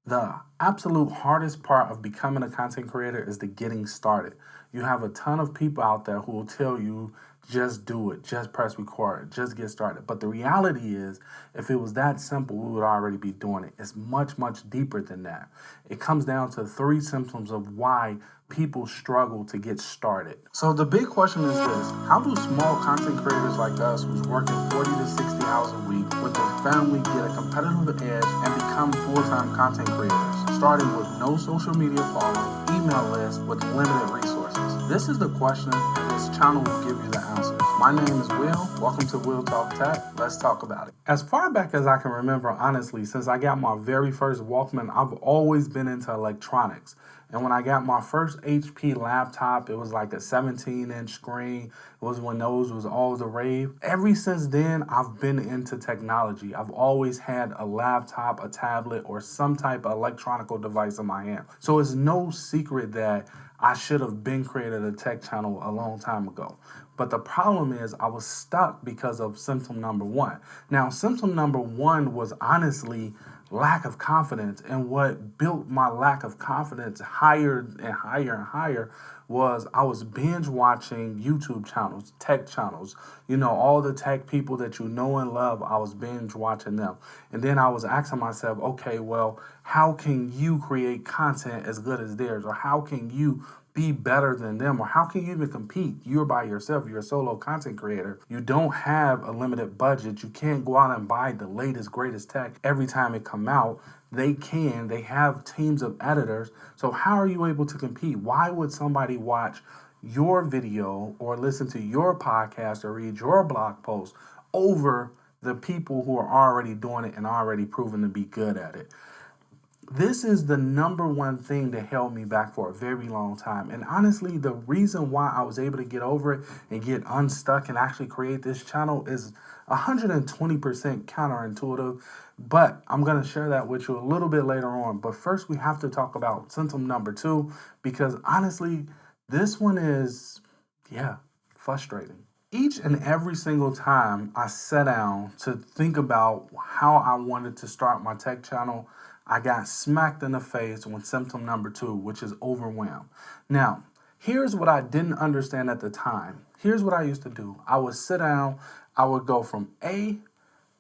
The absolute hardest part of becoming a content creator is the getting started. You have a ton of people out there who will tell you, just do it, just press record, just get started. But the reality is, if it was that simple, we would already be doing it. It's much, much deeper than that. It comes down to three symptoms of why people struggle to get started. So the big question is this: how do small content creators like us, who's working 40 to 60 hours a week with their family, get a competitive edge and become full-time content creators, starting with no social media following, email list with limited resources? This is the question, and this channel will give you the answers. My name is Will. Welcome to Will Talk Tech. Let's talk about it. As far back as I can remember, honestly, since I got my very first Walkman, I've always been into electronics. And when I got my first HP laptop, it was like a 17-inch screen. It was when those was all the rave. Ever since then, I've been into technology. I've always had a laptop, a tablet, or some type of electronic device in my hand. So it's no secret that I should have been created a tech channel a long time ago. But the problem is I was stuck because of symptom number one. Now, symptom number one was honestly lack of confidence. And what built my lack of confidence higher and higher and higher was I was binge watching YouTube channels, tech channels, all the tech people that you know and love. I was binge watching them. And then I was asking myself, okay, well, how can you create content as good as theirs? Or how can you be better than them? Or how can you even compete? You're by yourself. You're a solo content creator. You don't have a limited budget. You can't go out and buy the latest, greatest tech every time it come out. They have teams of editors. So how are you able to compete? Why would somebody watch your video or listen to your podcast or read your blog post over the people who are already doing it and already proven to be good at it? This is the number one thing that held me back for a very long time. And honestly, the reason why I was able to get over it and get unstuck and actually create this channel is 120% counterintuitive. But I'm going to share that with you a little bit later on. But first, we have to talk about symptom number two, because honestly, this one is, frustrating. Each and every single time I sat down to think about how I wanted to start my tech channel, I got smacked in the face with symptom number two, which is overwhelm. Now, here's what I didn't understand at the time. Here's what I used to do. I would sit down, I would go from A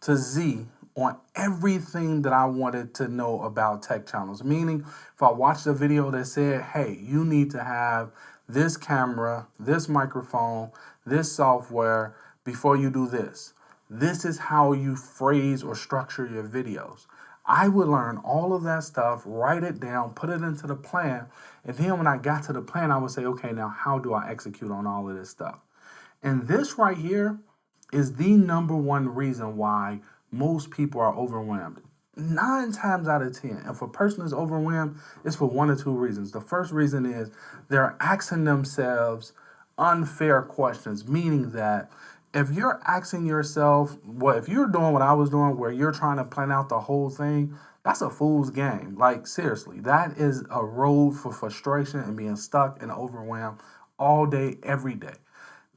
to Z on everything that I wanted to know about tech channels. Meaning, if I watched a video that said, hey, you need to have this camera, this microphone, this software before you do this. This is how you phrase or structure your videos. I would learn all of that stuff, write it down, put it into the plan. And then when I got to the plan, I would say, okay, now how do I execute on all of this stuff? And this right here is the number one reason why most people are overwhelmed. 9 times out of 10, if a person is overwhelmed, it's for one or two reasons. The first reason is they're asking themselves unfair questions, meaning that if you're asking yourself, if you're doing what I was doing, where you're trying to plan out the whole thing, that's a fool's game. Like, seriously, that is a road for frustration and being stuck and overwhelmed all day, every day.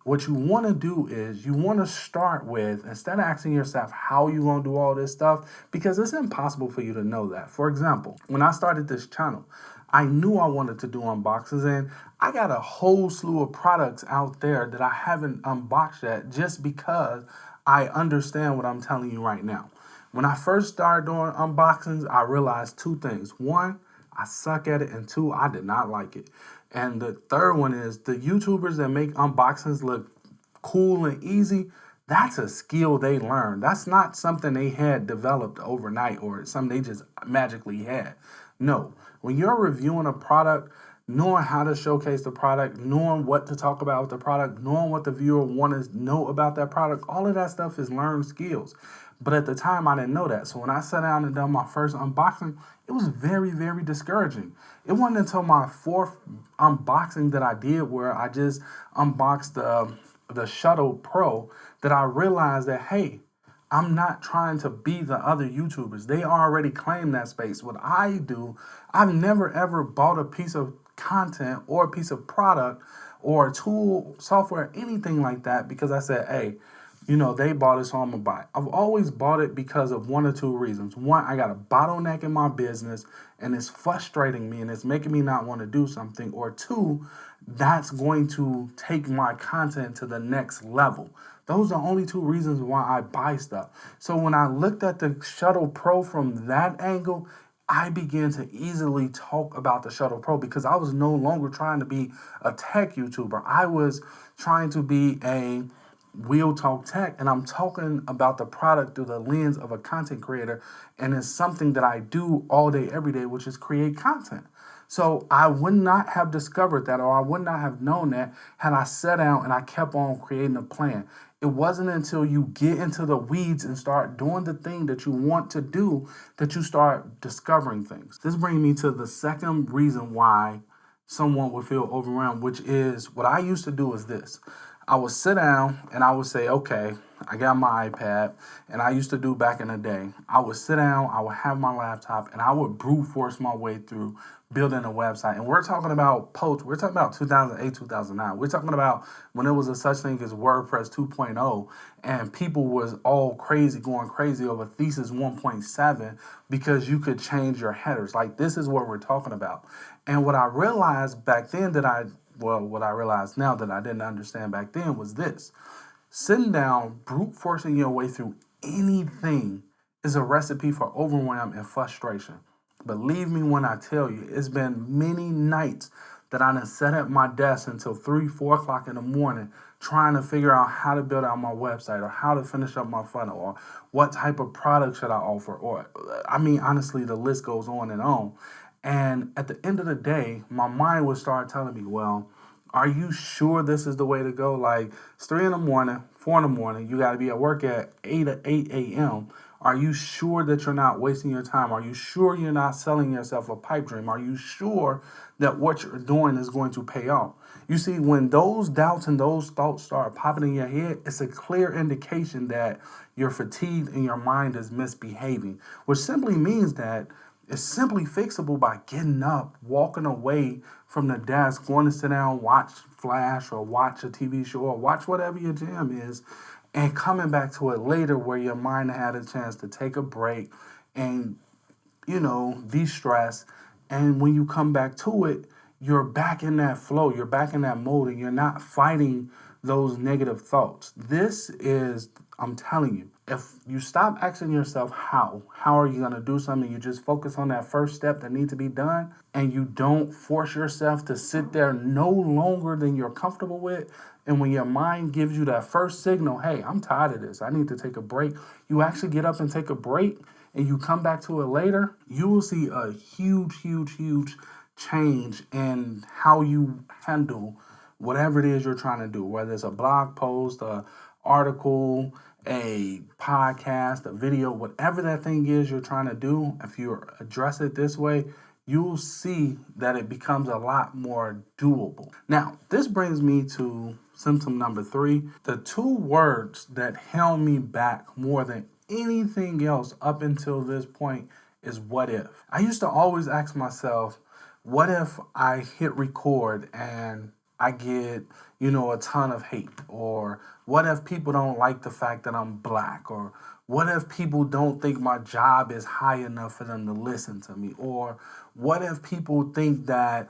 What you want to do is you want to start with, instead of asking yourself how you going to do all this stuff, because it's impossible for you to know that. For example, when I started this channel, I knew I wanted to do unboxings, and I got a whole slew of products out there that I haven't unboxed yet just because I understand what I'm telling you right now. When I first started doing unboxings, I realized two things. One, I suck at it, and two, I did not like it. And the third one is the YouTubers that make unboxings look cool and easy. That's a skill they learned. That's not something they had developed overnight or something they just magically had. No, when you're reviewing a product, knowing how to showcase the product, knowing what to talk about with the product, knowing what the viewer wants to know about that product, all of that stuff is learned skills. But at the time, I didn't know that. So when I sat down and done my first unboxing, it was very, very discouraging. It wasn't until my fourth unboxing that I did, where I just unboxed the Shuttle Pro, that I realized that, hey, I'm not trying to be the other YouTubers. They already claim that space. What I do, I've never ever bought a piece of content or a piece of product or a tool, software, anything like that, because I said, hey, they bought it, so I'm gonna buy it. I've always bought it because of one or two reasons. One, I got a bottleneck in my business and it's frustrating me and it's making me not want to do something. Or two, that's going to take my content to the next level. Those are the only two reasons why I buy stuff. So when I looked at the Shuttle Pro from that angle, I began to easily talk about the Shuttle Pro because I was no longer trying to be a tech YouTuber. I was trying to be a Wheel Talk Tech, and I'm talking about the product through the lens of a content creator, and it's something that I do all day, every day, which is create content. So I would not have discovered that, or I would not have known that had I sat down and I kept on creating a plan. It wasn't until you get into the weeds and start doing the thing that you want to do that you start discovering things. This brings me to the second reason why someone would feel overwhelmed, which is what I used to do is this. I would sit down and I would say, okay, I got my iPad, and I used to do back in the day. I would sit down, I would have my laptop, and I would brute force my way through building a website. And we're talking about we're talking about 2008, 2009. We're talking about when there was a such thing as WordPress 2.0, and people was all crazy, going crazy over Thesis 1.7 because you could change your headers. Like, this is what we're talking about. And what I realized back then what I realize now that I didn't understand back then was this. Sitting down, brute forcing your way through anything is a recipe for overwhelm and frustration. Believe me when I tell you, it's been many nights that I done sat at my desk until 3, 4 o'clock in the morning trying to figure out how to build out my website, or how to finish up my funnel, or what type of product should I offer, or I mean, honestly, the list goes on and on. And at the end of the day, my mind would start telling me, well, are you sure this is the way to go? Like, it's 3 in the morning, 4 in the morning, you got to be at work at 8 a.m. Are you sure that you're not wasting your time? Are you sure you're not selling yourself a pipe dream? Are you sure that what you're doing is going to pay off? You see, when those doubts and those thoughts start popping in your head, it's a clear indication that you're fatigued and your mind is misbehaving, which simply means that it's simply fixable by getting up, walking away from the desk, going to sit down, watch Flash or watch a TV show or watch whatever your jam is, and coming back to it later where your mind had a chance to take a break and, de-stress. And when you come back to it, you're back in that flow, you're back in that mode, and you're not fighting those negative thoughts. This is, I'm telling you, if you stop asking yourself how are you going to do something, you just focus on that first step that needs to be done, and you don't force yourself to sit there no longer than you're comfortable with. And when your mind gives you that first signal, hey, I'm tired of this, I need to take a break, you actually get up and take a break and you come back to it later, you will see a huge, huge, huge change in how you handle whatever it is you're trying to do, whether it's a blog post, a article, a podcast, a video, whatever that thing is you're trying to do. If you address it this way, you'll see that it becomes a lot more doable. Now, this brings me to symptom number 3. The 2 words that held me back more than anything else up until this point is what if. I used to always ask myself, what if I hit record and I get, a ton of hate? Or what if people don't like the fact that I'm black? Or what if people don't think my job is high enough for them to listen to me? Or what if people think that,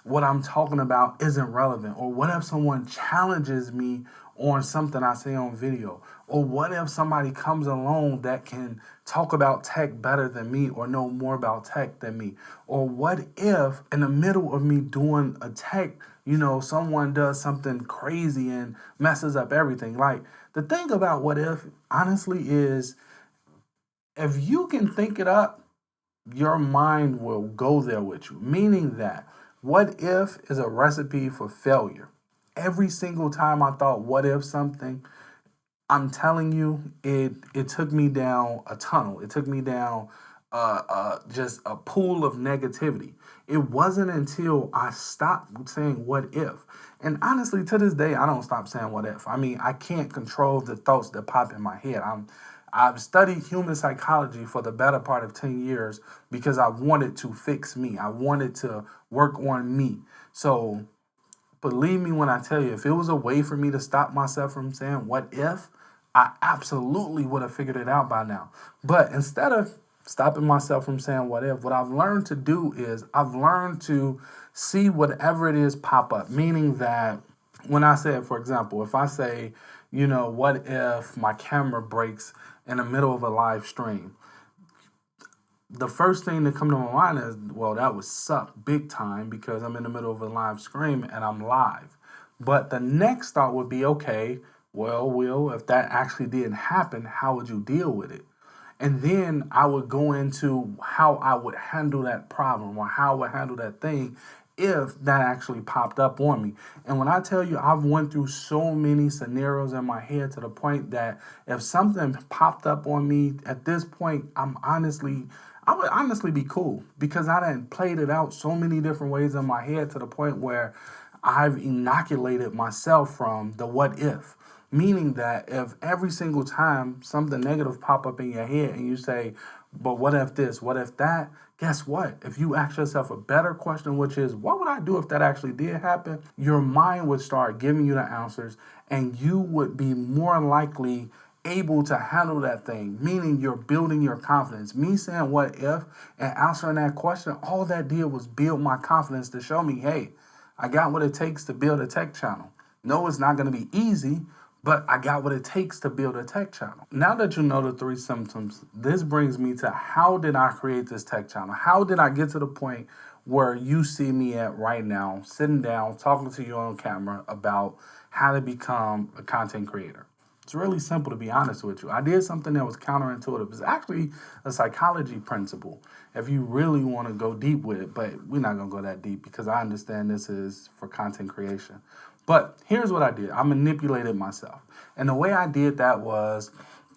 what I'm talking about isn't relevant? Or what if someone challenges me on something I say on video? Or what if somebody comes along that can talk about tech better than me or know more about tech than me? Or what if in the middle of me doing a tech, someone does something crazy and messes up everything? Like, the thing about what if, honestly, is if you can think it up, your mind will go there with you. Meaning that what if is a recipe for failure. Every single time I thought what if something, I'm telling you, it took me down a tunnel. It took me down just a pool of negativity. It wasn't until I stopped saying what if. And honestly, to this day, I don't stop saying what if. I mean, I can't control the thoughts that pop in my head. I've studied human psychology for the better part of 10 years because I wanted to fix me. I wanted to work on me. So Believe me when I tell you, if it was a way for me to stop myself from saying what if, I absolutely would have figured it out by now. But instead of stopping myself from saying what if, what I've learned to do is I've learned to see whatever it is pop up. Meaning that when I say, for example, if I say, what if my camera breaks in the middle of a live stream? The first thing that come to my mind is, well, that would suck big time because I'm in the middle of a live stream and I'm live. But the next thought would be, okay, well, Will, if that actually didn't happen, how would you deal with it? And then I would go into how I would handle that problem or how I would handle that thing if that actually popped up on me. And when I tell you I've went through so many scenarios in my head to the point that if something popped up on me at this point, I would honestly be cool because I done played it out so many different ways in my head to the point where I've inoculated myself from the what if. Meaning that if every single time something negative pop up in your head and you say, but what if this, what if that? Guess what? If you ask yourself a better question, which is, what would I do if that actually did happen? Your mind would start giving you the answers and you would be more likely able to handle that thing, meaning you're building your confidence. Me saying what if and answering that question, all that did was build my confidence to show me, hey, I got what it takes to build a tech channel. No, it's not going to be easy, but I got what it takes to build a tech channel. Now that you know the 3 symptoms, this brings me to how did I create this tech channel? How did I get to the point where you see me at right now, sitting down, talking to you on camera about how to become a content creator? It's really simple, to be honest with you. I did something that was counterintuitive. It's actually a psychology principle if you really want to go deep with it, but we're not going to go that deep because I understand this is for content creation. But here's what I did. I manipulated myself. And the way I did that was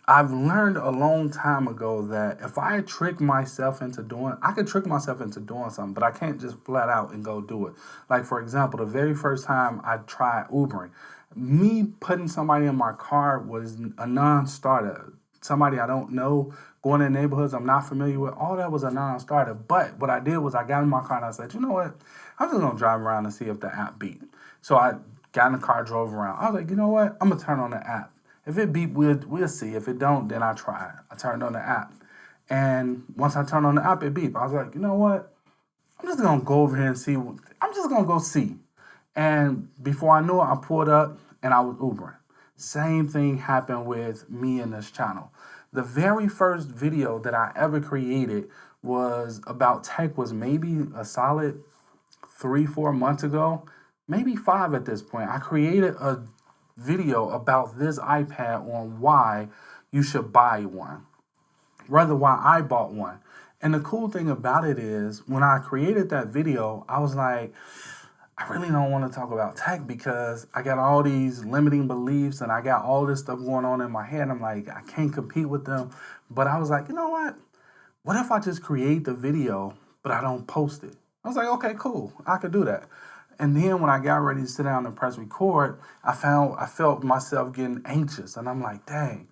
I've learned a long time ago that if I trick myself into doing, I could trick myself into doing something, but I can't just flat out and go do it. Like, for example, the very first time I tried Ubering, me putting somebody in my car was a non-starter. Somebody I don't know, going in neighborhoods I'm not familiar with, all that was a non-starter. But what I did was I got in my car and I said, you know what? I'm just going to drive around and see if the app beat. So I got in the car, drove around. I was like, you know what? I'm going to turn on the app. If it beep, we'll see. If it don't, then I try it. I turned on the app. And once I turned on the app, it beep. I was like, you know what? I'm just going to go over here and see. I'm just going to go see. And before I knew it, I pulled up and I was Ubering. Same thing happened with me and this channel. The very first video that I ever created was about tech, was maybe a solid 3-4 months ago, maybe 5 at this point. I created a video about this iPad on why you should buy one, rather why I bought one. And the cool thing about it is when I created that video, I was like, I really don't want to talk about tech because I got all these limiting beliefs and I got all this stuff going on in my head. I'm like, I can't compete with them. But I was like, you know what? What if I just create the video, but I don't post it? I was like, okay, cool. I could do that. And then when I got ready to sit down and press record, I felt myself getting anxious. And I'm like, dang,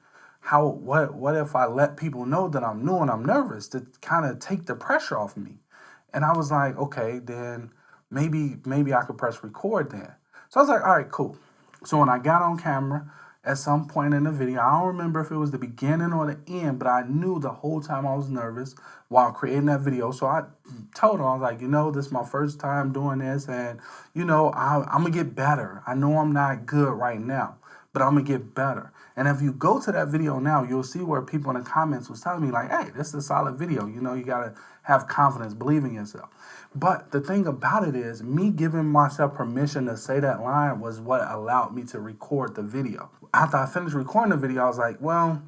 what if I let people know that I'm new and I'm nervous, to kind of take the pressure off me? And I was like, okay, then maybe I could press record then. So I was like, all right, cool. So when I got on camera at some point in the video, I don't remember if it was the beginning or the end, but I knew the whole time I was nervous while creating that video. So I told him, I was like, this is my first time doing this, and I'm gonna get better. I know I'm not good right now, but I'm gonna get better. And if you go to that video now, you'll see where people in the comments was telling me like, hey, this is a solid video. You gotta have confidence, believe in yourself. But the thing about it is, me giving myself permission to say that line was what allowed me to record the video. After I finished recording the video, I was like, well,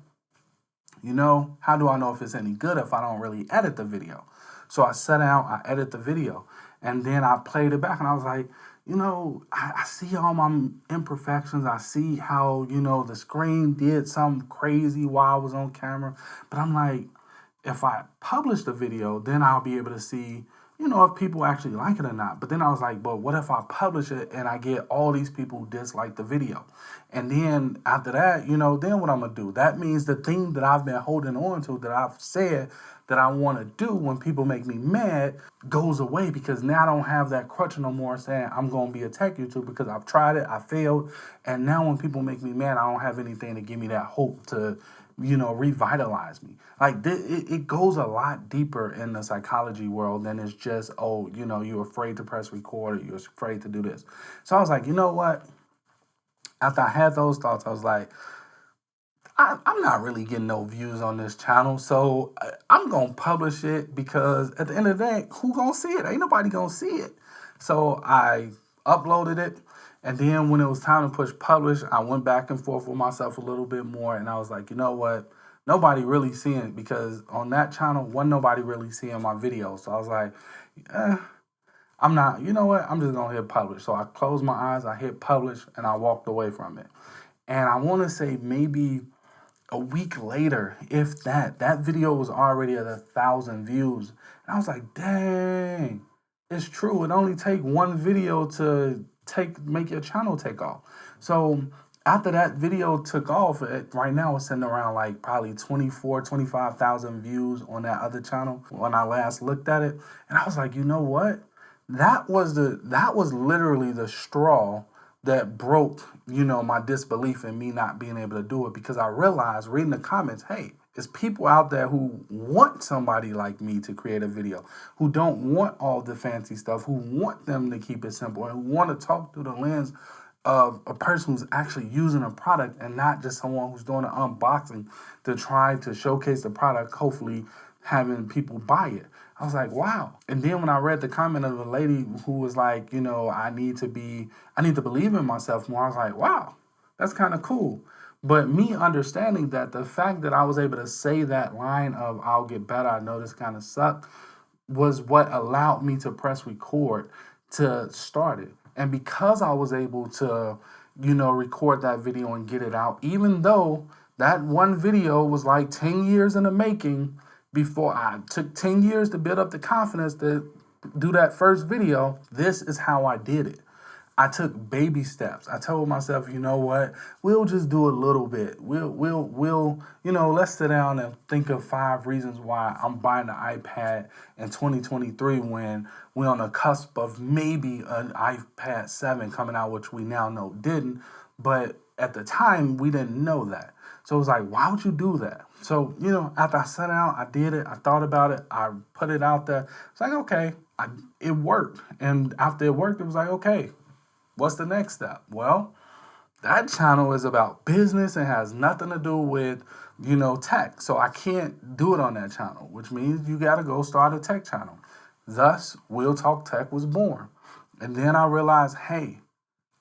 how do I know if it's any good if I don't really edit the video? So I sat down, I edited the video, and then I played it back, and I was like, I see all my imperfections. I see how, the screen did something crazy while I was on camera. But I'm like, if I publish the video, then I'll be able to see, if people actually like it or not. But then I was like, but what if I publish it and I get all these people who dislike the video? And then after that, then what I'm going to do? That means the thing that I've been holding on to, that I've said that I want to do when people make me mad goes away, because now I don't have that crutch no more saying I'm going to be a tech YouTuber, because I've tried it, I failed, and now when people make me mad, I don't have anything to give me that hope to, revitalize me. Like it goes a lot deeper in the psychology world than it's just, oh, you're afraid to press record, or you're afraid to do this. So I was like, you know what? After I had those thoughts, I was like, I'm not really getting no views on this channel, so I'm gonna publish it, because at the end of the day, who gonna see it? Ain't nobody gonna see it. So I uploaded it, and then when it was time to push publish, I went back and forth with myself a little bit more, and I was like, you know what? Nobody really seeing it, because on that channel, wasn't nobody really seeing my videos. So I was like, eh, I'm not, you know what? I'm just gonna hit publish. So I closed my eyes, I hit publish, and I walked away from it. And I want to say maybe a week later, if that video was already at 1,000 views. And I was like, dang, it's true. It only take one video to make your channel take off. So after that video took off, right now it's sitting around like probably 25,000 views on that other channel when I last looked at it. And I was like, you know what? That was literally the straw that broke, my disbelief in me not being able to do it, because I realized reading the comments, hey, it's people out there who want somebody like me to create a video, who don't want all the fancy stuff, who want them to keep it simple, and who want to talk through the lens of a person who's actually using a product, and not just someone who's doing an unboxing to try to showcase the product, hopefully having people buy it. I was like, wow. And then when I read the comment of the lady who was like, I need to believe in myself more, I was like, wow, that's kind of cool. But me understanding that, the fact that I was able to say that line of I'll get better, I know this kind of sucked, was what allowed me to press record to start it. And because I was able to, record that video and get it out, even though that one video was like 10 years in the making, before I took 10 years to build up the confidence to do that first video, this is how I did it. I took baby steps. I told myself, you know what? We'll just do a little bit. We'll, let's sit down and think of 5 reasons why I'm buying an iPad in 2023 when we're on the cusp of maybe an iPad 7 coming out, which we now know didn't. But at the time, we didn't know that. So it was like, why would you do that? So, after I sat down, I did it. I thought about it. I put it out there. It's like, okay, it worked. And after it worked, it was like, okay, what's the next step? Well, that channel is about business and has nothing to do with, tech. So I can't do it on that channel, which means you got to go start a tech channel. Thus, We'll Talk Tech was born. And then I realized, hey,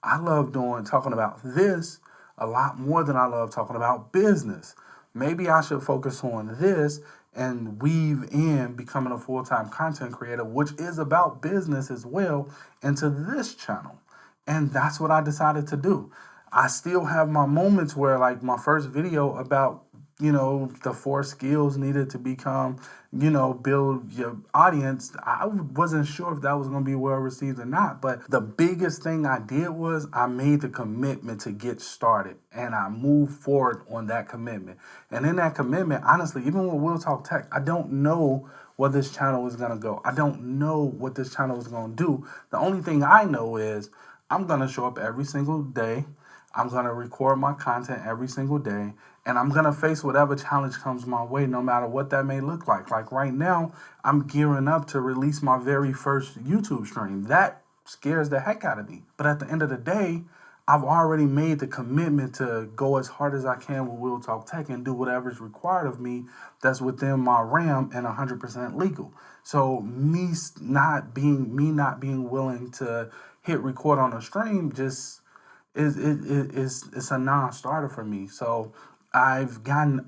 I love talking about this a lot more than I love talking about business. Maybe I should focus on this and weave in becoming a full-time content creator, which is about business as well, into this channel. And that's what I decided to do. I still have my moments where, like my first video about, the 4 skills needed to become, build your audience. I wasn't sure if that was going to be well received or not. But the biggest thing I did was I made the commitment to get started, and I moved forward on that commitment. And in that commitment, honestly, even with We'll Talk Tech, I don't know where this channel is going to go. I don't know what this channel is going to do. The only thing I know is I'm going to show up every single day. I'm going to record my content every single day, and I'm going to face whatever challenge comes my way, no matter what that may look like. Like right now, I'm gearing up to release my very first YouTube stream. That scares the heck out of me. But at the end of the day, I've already made the commitment to go as hard as I can with We'll Talk Tech and do whatever is required of me that's within my realm and 100% legal. So me not being willing to hit record on a stream just it's a non-starter for me. So I've gotten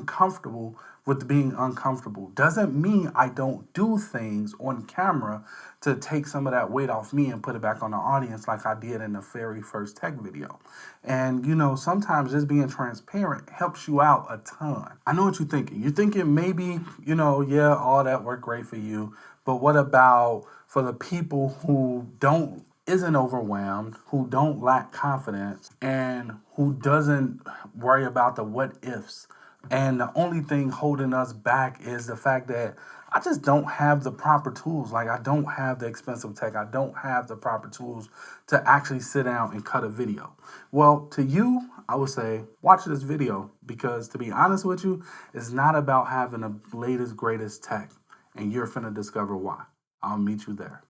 comfortable with being uncomfortable. Doesn't mean I don't do things on camera to take some of that weight off me and put it back on the audience, like I did in the very first tech video. And sometimes just being transparent helps you out a ton. I know what you're thinking. You're thinking maybe, yeah, all that worked great for you, but what about for the people who isn't overwhelmed, who don't lack confidence, and who doesn't worry about the what ifs? And the only thing holding us back is the fact that I just don't have the proper tools. Like, I don't have the expensive tech. I don't have the proper tools to actually sit down and cut a video. Well, to you, I would say watch this video because, to be honest with you, it's not about having the latest, greatest tech. And you're finna discover why. I'll meet you there.